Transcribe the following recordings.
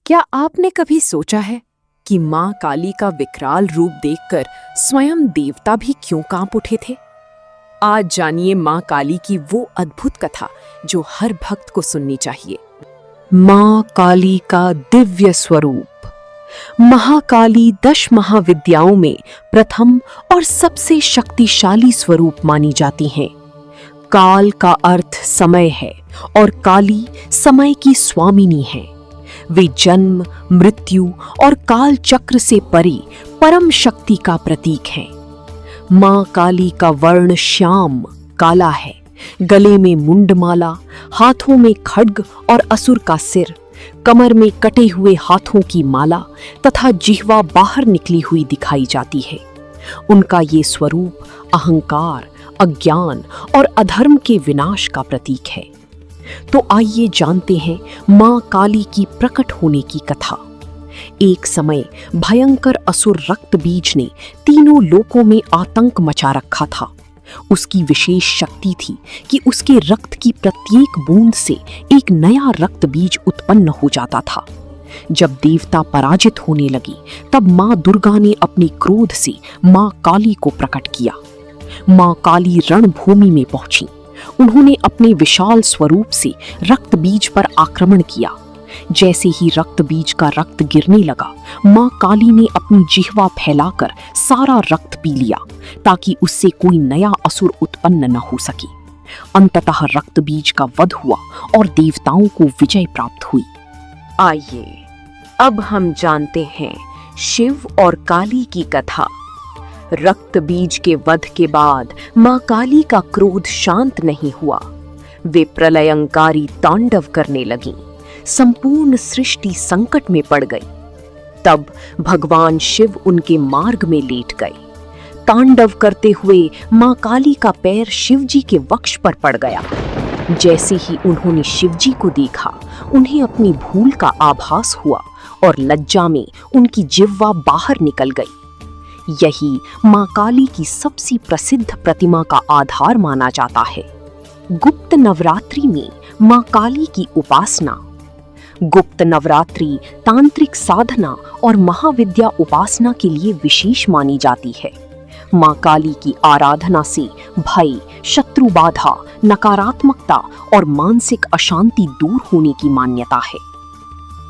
क्या आपने कभी सोचा है कि माँ काली का विकराल रूप देखकर स्वयं देवता भी क्यों कांप उठे थे? आज जानिए माँ काली की वो अद्भुत कथा जो हर भक्त को सुननी चाहिए। माँ काली का दिव्य स्वरूप। महाकाली 10 महाविद्याओं में प्रथम और सबसे शक्तिशाली स्वरूप मानी जाती हैं। काल का अर्थ समय है और काली समय की स्वामिनी है। वे जन्म, मृत्यु और काल चक्र से परे परम शक्ति का प्रतीक हैं। मां काली का वर्ण श्याम काला है। गले में मुंडमाला, हाथों में खड्ग और असुर का सिर, कमर में कटे हुए हाथों की माला तथा जिह्वा बाहर निकली हुई दिखाई जाती है। उनका ये स्वरूप अहंकार, अज्ञान और अधर्म के विनाश का प्रतीक है। तो आइए जानते हैं मां काली की प्रकट होने की कथा। एक समय भयंकर असुर रक्त बीज ने तीनों लोकों में आतंक मचा रखा था। उसकी विशेष शक्ति थी कि उसके रक्त की प्रत्येक बूंद से एक नया रक्त बीज उत्पन्न हो जाता था। जब देवता पराजित होने लगी, तब मां दुर्गा ने अपने क्रोध से मां काली को प्रकट किया। मां काली रणभूमि में पहुंची। उन्होंने अपने विशाल स्वरूप से रक्त बीज पर आक्रमण किया। जैसे ही रक्त बीज का रक्त गिरने लगा, मां काली ने अपनी जिह्वा फैलाकर सारा रक्त पी लिया ताकि उससे कोई नया असुर उत्पन्न न हो सके। अंततः रक्त बीज का वध हुआ और देवताओं को विजय प्राप्त हुई। आइए अब हम जानते हैं शिव और काली की कथा। रक्त बीज के वध के बाद मां काली का क्रोध शांत नहीं हुआ। वे प्रलयंकारी तांडव करने लगीं। संपूर्ण सृष्टि संकट में पड़ गई। तब भगवान शिव उनके मार्ग में लेट गए। तांडव करते हुए मां काली का पैर शिवजी के वक्ष पर पड़ गया। जैसे ही उन्होंने शिवजी को देखा, उन्हें अपनी भूल का आभास हुआ और लज्जा में उनकी जिह्वा बाहर निकल गई। यही मां काली की सबसे प्रसिद्ध प्रतिमा का आधार माना जाता है। गुप्त नवरात्रि में मां काली की उपासना। गुप्त नवरात्रि तांत्रिक साधना और महाविद्या उपासना के लिए विशेष मानी जाती है। मां काली की आराधना से भय, शत्रु बाधा, नकारात्मकता और मानसिक अशांति दूर होने की मान्यता है।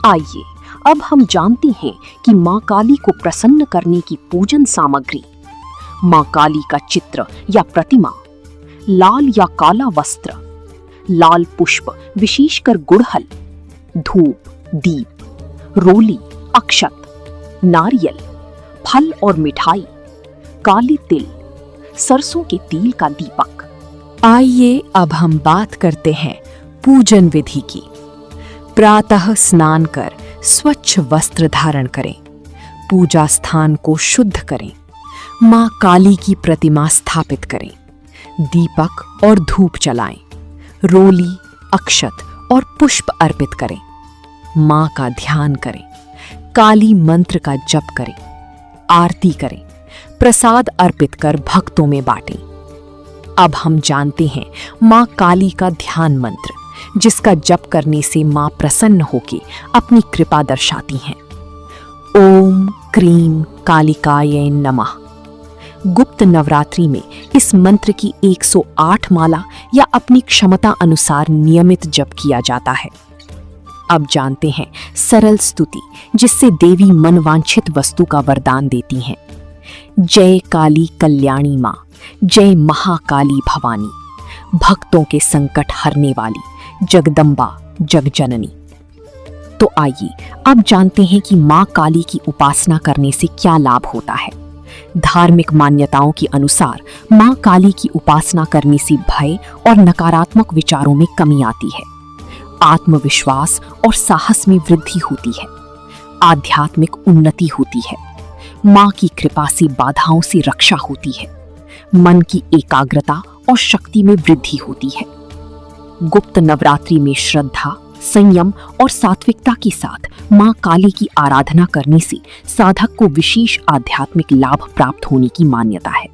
आइए अब हम जानते हैं कि मां काली को प्रसन्न करने की पूजन सामग्री। मां काली का चित्र या प्रतिमा। लाल या काला वस्त्र, लाल पुष्प विशेषकर गुड़हल, धूप, दीप, रोली, अक्षत, नारियल, फल और मिठाई, काली तिल, सरसों के तेल का दीपक। आइए अब हम बात करते हैं पूजन विधि की। प्रातः स्नान कर स्वच्छ वस्त्र धारण करें। पूजा स्थान को शुद्ध करें। मां काली की प्रतिमा स्थापित करें। दीपक और धूप जलाएं। रोली, अक्षत और पुष्प अर्पित करें। मां का ध्यान करें। काली मंत्र का जप करें। आरती करें। प्रसाद अर्पित कर भक्तों में बांटें। अब हम जानते हैं मां काली का ध्यान मंत्र, जिसका जप करने से मां प्रसन्न होकर अपनी कृपा दर्शाती हैं। ओम क्रीम कालिकाय नमः। गुप्त नवरात्रि में इस मंत्र की 108 माला या अपनी क्षमता अनुसार नियमित जप किया जाता है। अब जानते हैं सरल स्तुति, जिससे देवी मनवांछित वस्तु का वरदान देती हैं। जय काली कल्याणी मां, जय महाकाली भवानी, भक्तों के संकट हरने वाली, जगदम्बा जगजननी। तो आइए अब जानते हैं कि मां काली की उपासना करने से क्या लाभ होता है। धार्मिक मान्यताओं के अनुसार मां काली की उपासना करने से भय और नकारात्मक विचारों में कमी आती है। आत्मविश्वास और साहस में वृद्धि होती है। आध्यात्मिक उन्नति होती है। मां की कृपा से बाधाओं से रक्षा होती है। मन की एकाग्रता और शक्ति में वृद्धि होती है। गुप्त नवरात्रि में श्रद्धा, संयम और सात्विकता के साथ मां काली की आराधना करने से साधक को विशेष आध्यात्मिक लाभ प्राप्त होने की मान्यता है।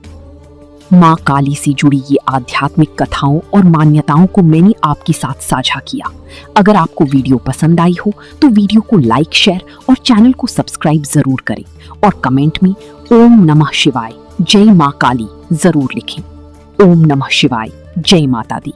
माँ काली से जुड़ी ये आध्यात्मिक कथाओं और मान्यताओं को मैंने आपके साथ साझा किया। अगर आपको वीडियो पसंद आई हो तो वीडियो को लाइक, शेयर और चैनल को सब्सक्राइब जरूर करें और कमेंट में ओम नमः शिवाय, जय माँ काली जरूर लिखें। ओम नमः शिवाय, जय माता दी।